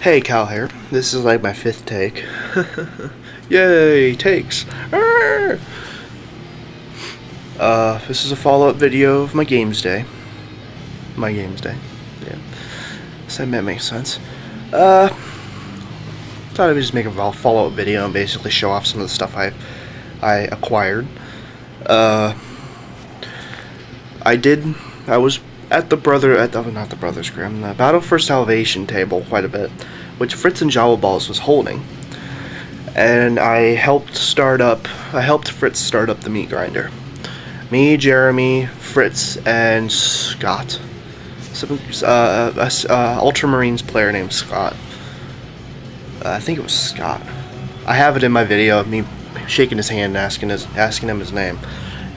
Hey, Cal here. This is like my 5th take. Yay, takes. Arr! This is a follow-up video of my games day. Yeah. So that makes sense. Thought I would just make a follow-up video and basically show off some of the stuff I acquired. I was at the Battle for Salvation table quite a bit, which Fritz and Java Balls was holding, and I helped Fritz start up the meat grinder. Me, Jeremy, Fritz, and Scott. Ultramarines player named Scott. I think it was Scott. I have it in my video of me shaking his hand and asking him his name.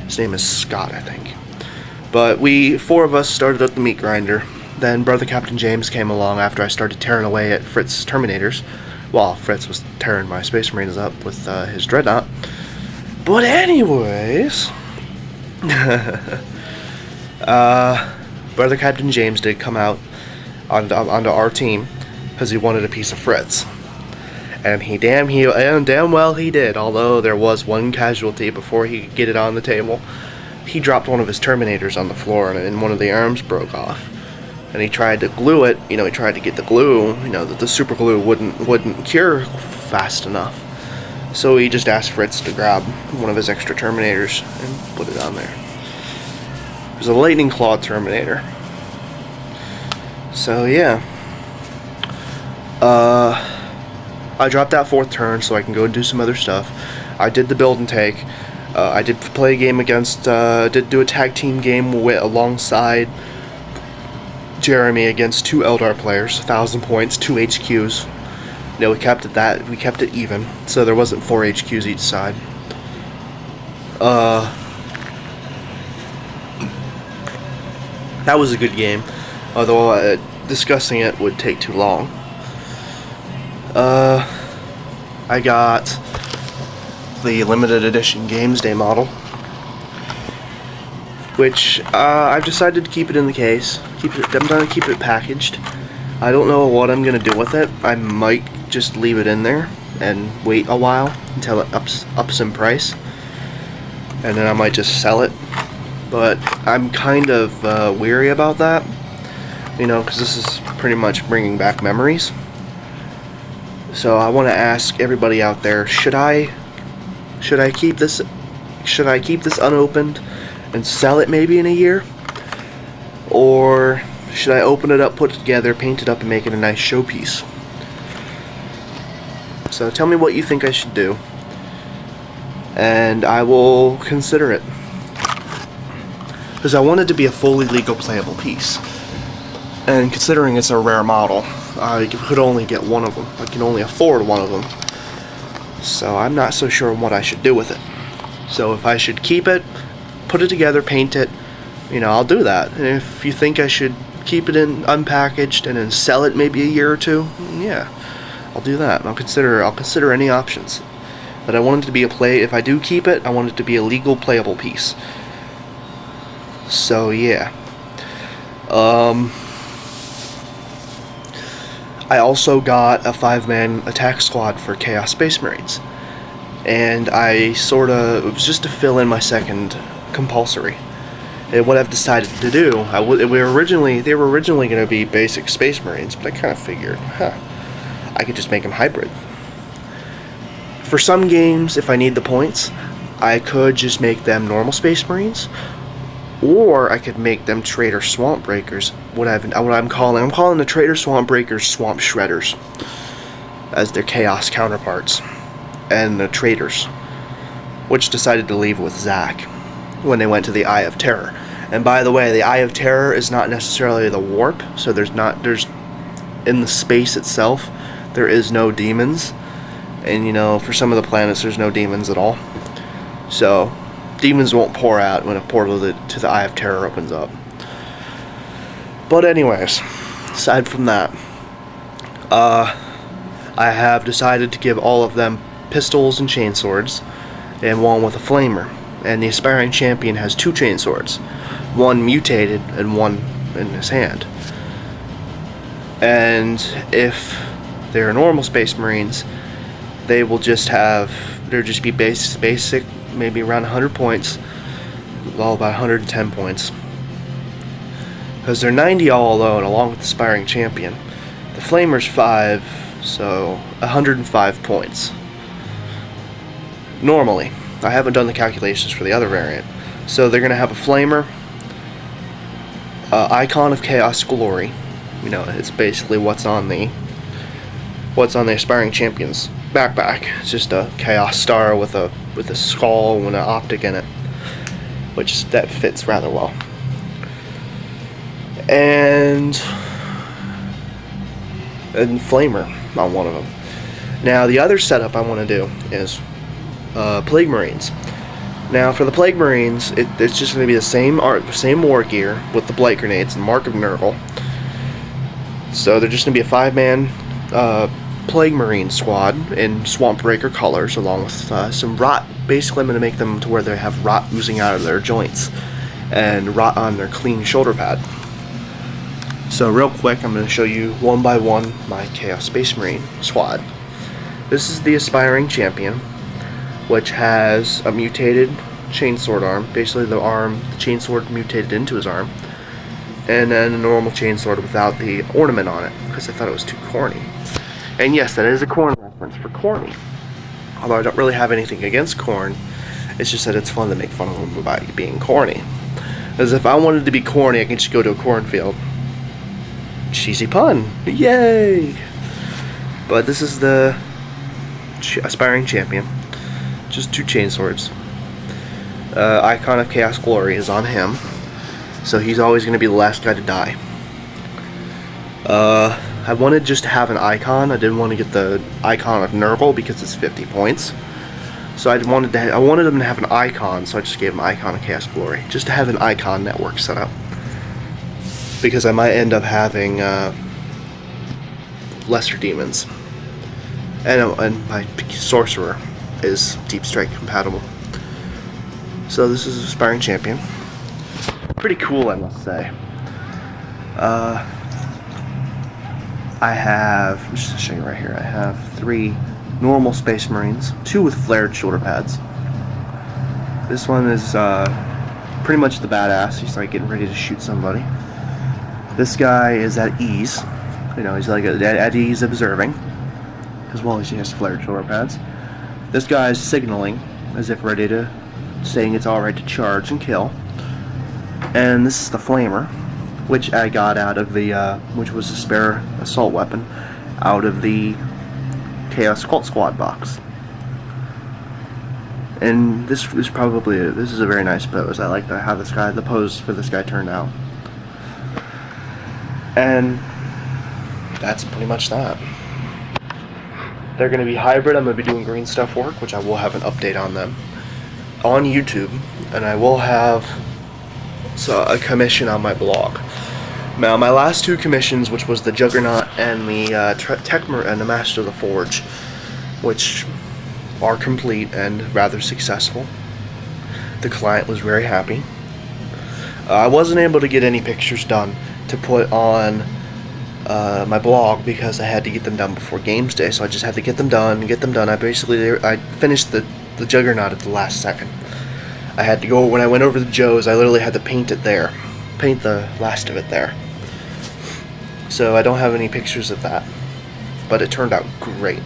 His name is Scott, I think. But four of us started up the meat grinder. Then Brother Captain James came along after I started tearing away at Fritz's Terminators, while Fritz was tearing my Space Marines up with his Dreadnought. But anyways, Brother Captain James did come out onto our team because he wanted a piece of Fritz. And damn well he did, although there was one casualty before he could get it on the table. He dropped one of his Terminators on the floor and one of the arms broke off. And he tried to glue it, he tried to get the glue, that the super glue wouldn't cure fast enough. So he just asked Fritz to grab one of his extra Terminators and put it on there. It was a Lightning Claw Terminator. So yeah. I dropped that 4th turn so I can go and do some other stuff. I did the build and take. I did play a game did do a tag team game alongside Jeremy against 2 Eldar players, 1,000 points, 2 HQs. We kept it even, so there wasn't 4 HQs each side. That was a good game, although discussing it would take too long. I got the limited edition Games Day model, which I've decided to keep it in the case. I'm gonna keep it packaged. I don't know what I'm gonna do with it. I might just leave it in there and wait a while until it ups in price, and then I might just sell it. But I'm kind of weary about that, because this is pretty much bringing back memories. So I want to ask everybody out there: should I keep this unopened and sell it maybe in a year, or should I open it up, put it together, paint it up, and make it a nice showpiece? So tell me what you think I should do, and I will consider it, because I want it to be a fully legal playable piece. And considering it's a rare model, I could only get one of them. I can only afford one of them. So I'm not so sure what I should do with it. So if I should keep it, put it together, paint it, I'll do that. And if you think I should keep it in unpackaged and then sell it maybe a year or two, yeah, I'll do that. I'll consider any options. But I want it to be if I do keep it, I want it to be a legal playable piece. So yeah. I also got a 5-man attack squad for Chaos Space Marines, and it was just to fill in my second compulsory. And what I've decided to do, they were originally going to be basic Space Marines, but I kind of figured, I could just make them hybrid. For some games, if I need the points, I could just make them normal Space Marines, or I could make them Trader Swamp Breakers. I'm calling the Trader Swamp Breakers Swamp Shredders as their Chaos counterparts, and the Traders, which decided to leave with Zach when they went to the Eye of Terror. And by the way, the Eye of Terror is not necessarily the warp, so there's in the space itself there is no demons, and for some of the planets there's no demons at all. So demons won't pour out when a portal to the Eye of Terror opens up. But anyways, aside from that, I have decided to give all of them pistols and chainswords, and one with a flamer. And the aspiring champion has 2 chainswords, one mutated and one in his hand. And if they're normal Space Marines, they will just have, they'll just be basic, maybe around 100 points, well, about 110 points. Because they're 90 all alone, along with the Aspiring Champion. The Flamer's 5, so 105 points. Normally. I haven't done the calculations for the other variant. So they're going to have a Flamer, Icon of Chaos Glory. You know, it's basically what's on the Aspiring Champion's backpack. It's just a Chaos Star with a skull and an optic in it, which that fits rather well. And Flamer on one of them. Now the other setup I want to do is Plague Marines. Now for the Plague Marines, it's just going to be the same war gear with the Blight Grenades and Mark of Nurgle. So they're just going to be a 5-man Plague Marine squad in Swamp Breaker colors, along with some rot. Basically, I'm going to make them to where they have rot oozing out of their joints and rot on their clean shoulder pad. So real quick, I'm going to show you one by one my Chaos Space Marine squad. This is the Aspiring Champion, which has a mutated chainsword arm, basically the chainsword mutated into his arm, and then a normal chainsword without the ornament on it, because I thought it was too corny. And yes, that is a Khorne reference for corny. Although I don't really have anything against Khorne, it's just that it's fun to make fun of him about being corny. As if I wanted to be corny, I can just go to a cornfield. Cheesy pun. Yay! But this is the Aspiring Champion. Just 2 chainswords. Icon of Chaos Glory is on him, so he's always going to be the last guy to die. I wanted just to have an icon. I didn't want to get the Icon of Nurgle because it's 50 points. So I wanted him to have an icon, so I just gave him Icon of Chaos Glory, just to have an icon network set up. Because I might end up having lesser demons, and my sorcerer is Deep Strike compatible. So this is Aspiring Champion. Pretty cool, I must say. I have, just to show you right here, I have 3 normal Space Marines, 2 with flared shoulder pads. This one is pretty much the badass. He's like getting ready to shoot somebody. This guy is at ease. You know, he's like at ease observing, as well as he has flared shoulder pads. This guy is signaling as if ready to, saying it's alright to charge and kill. And this is the Flamer, which I got out of the, which was a spare assault weapon, out of the Chaos Cult Squad box. And this is probably, this is a very nice pose. I like how the pose for this guy turned out. And that's pretty much that. They're going to be hybrid. I'm going to be doing green stuff work, which I will have an update on them on YouTube, and I will have a commission on my blog. Now, my last 2 commissions, which was the Juggernaut and the Techmer and the Master of the Forge, which are complete and rather successful. The client was very happy. I wasn't able to get any pictures done to put on my blog because I had to get them done before games day, so I just had to get them done. I finished the Juggernaut at the last second. I had to go, when I went over to Joe's, I literally had to paint the last of it there. So I don't have any pictures of that, but it turned out great.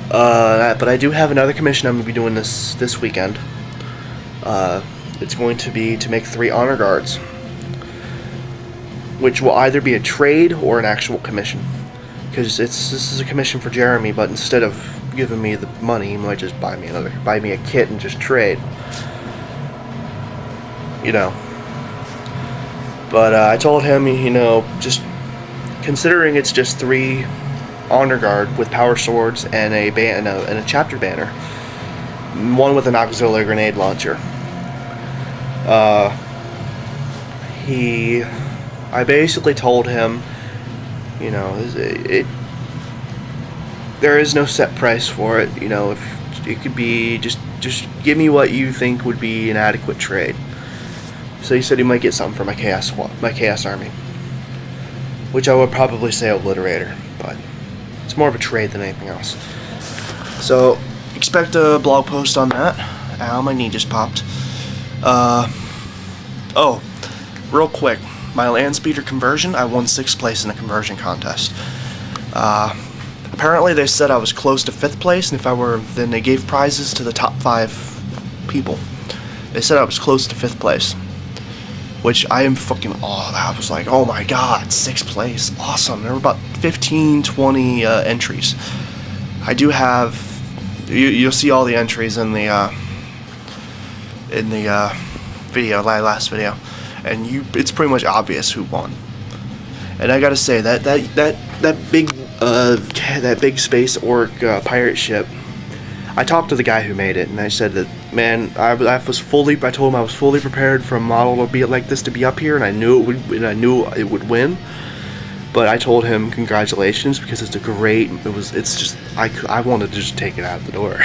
But I do have another commission I'm going to be doing this weekend. It's going to be to make 3 honor guards, which will either be a trade or an actual commission. Because this is a commission for Jeremy, but instead of giving me the money, he might just buy me a kit and just trade. You know. But I told him, you know, just considering it's just 3 honor guard with power swords and a chapter banner, one with an auxiliary grenade launcher. I basically told him, you know, there is no set price for it. You know, if it could be just give me what you think would be an adequate trade. So he said he might get something for my Chaos Army, which I would probably say Obliterator, but It's more of a trade than anything else. So expect a blog post on that. Ow, my knee just popped. Oh, real quick, my land speeder conversion, I won 6th place in a conversion contest. Apparently they said I was close to 5th place, and if I were, then they gave prizes to the top 5 people. They said I was close to 5th place, which I am fucking I was like, oh my god, 6th place, awesome. There were about 15, 20 entries. I do have, you'll see all the entries in the video, last video, and it's pretty much obvious who won. And I gotta say that big space orc pirate ship, I talked to the guy who made it, and I said that, man, I told him I was fully prepared for a model to be like this to be up here, and I knew it would win. But I told him congratulations, because it's just I wanted to just take it out the door.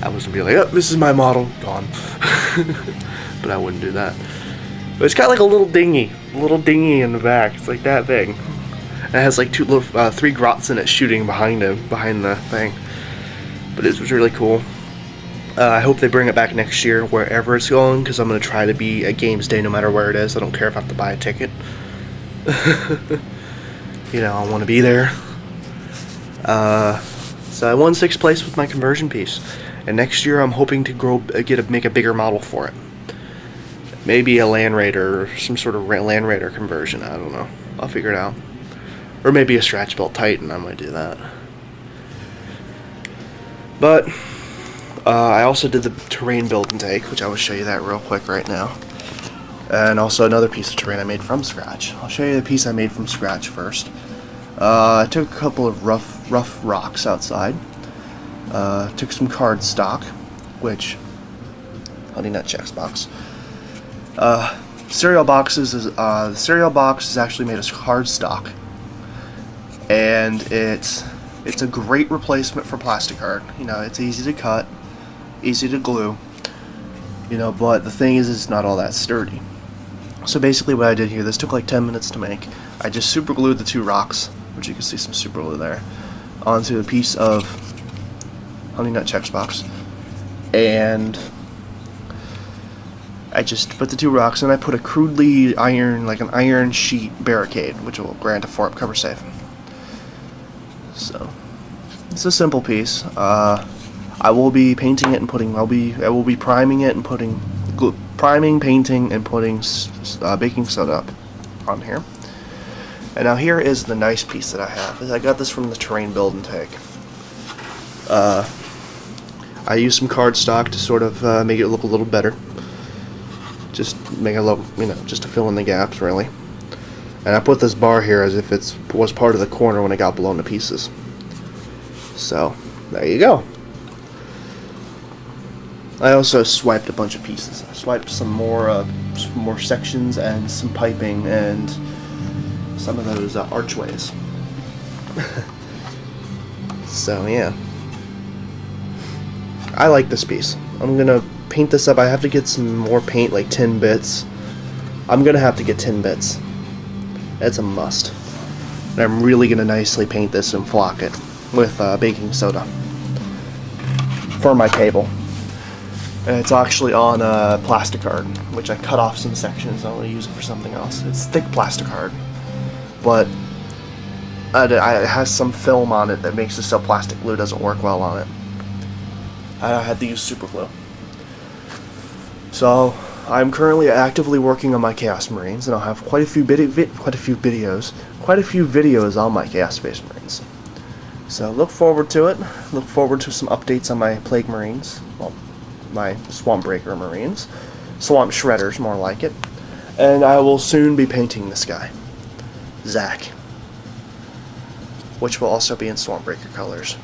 I was gonna be like, oh, this is my model, gone. But I wouldn't do that. But it's got like a little dinghy in the back. It's like that big. And it has like 3 grots in it shooting behind the thing. But it was really cool. I hope they bring it back next year, wherever it's going, because I'm going to try to be at Games Day no matter where it is. I don't care if I have to buy a ticket. You know, I want to be there. So I won 6th place with my conversion piece. And next year I'm hoping to make a bigger model for it. Maybe a Land Raider, or some sort of Land Raider conversion, I don't know. I'll figure it out. Or maybe a stretch belt Titan, I might do that. But I also did the terrain build and take, which I will show you that real quick right now. And also another piece of terrain I made from scratch. I'll show you the piece I made from scratch first. I took a couple of rough rocks outside. Took some card stock, which honey nut checks box. Cereal boxes is the cereal box is actually made of cardstock, and it's a great replacement for plastic card. You know, it's easy to cut, easy to glue. You know, but the thing is, it's not all that sturdy. So basically, what I did here, this took like 10 minutes to make. I just super glued the 2 rocks, which you can see some super glue there, onto a piece of honey nut checks box, and I just put the 2 rocks, and I put a crudely an iron sheet barricade, which will grant a 4-up cover safe. So it's a simple piece. I will be painting it and I will be priming it and putting painting, and putting baking soda up on here. And now here is the nice piece that I have. I got this from the terrain build and take. I used some cardstock to sort of make it look a little better. Just make it look, you know, just to fill in the gaps, really. And I put this bar here as if it was part of the corner when it got blown to pieces. So, there you go. I also swiped a bunch of pieces. I swiped some more sections and some piping and some of those archways. So, yeah. I like this piece. I'm gonna paint this up. I have to get some more paint, like 10 bits. I'm gonna have to get 10 bits. That's a must. And I'm really gonna nicely paint this and flock it with baking soda for my table. And it's actually on plastic card, which I cut off some sections. I want to use it for something else. It's thick plastic card, but it has some film on it that makes it so plastic glue doesn't work well on it. I had to use super glue. So I'm currently actively working on my Chaos Marines, and I'll have quite a few videos on my Chaos Space Marines. So look forward to it. Look forward to some updates on my Plague Marines. Well, my Swamp Breaker Marines. Swamp Shredders, more like it. And I will soon be painting this guy, Zach, which will also be in Swamp Breaker colors.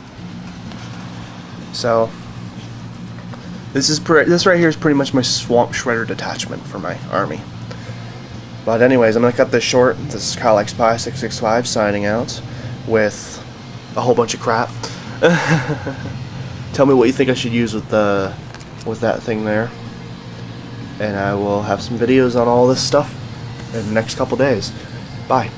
So this right here is pretty much my Swamp Shredder detachment for my army. But anyways, I'm gonna cut this short. This is Kyle X Spy 665 signing out with a whole bunch of crap. Tell me what you think I should use with that thing there, and I will have some videos on all this stuff in the next couple days. Bye.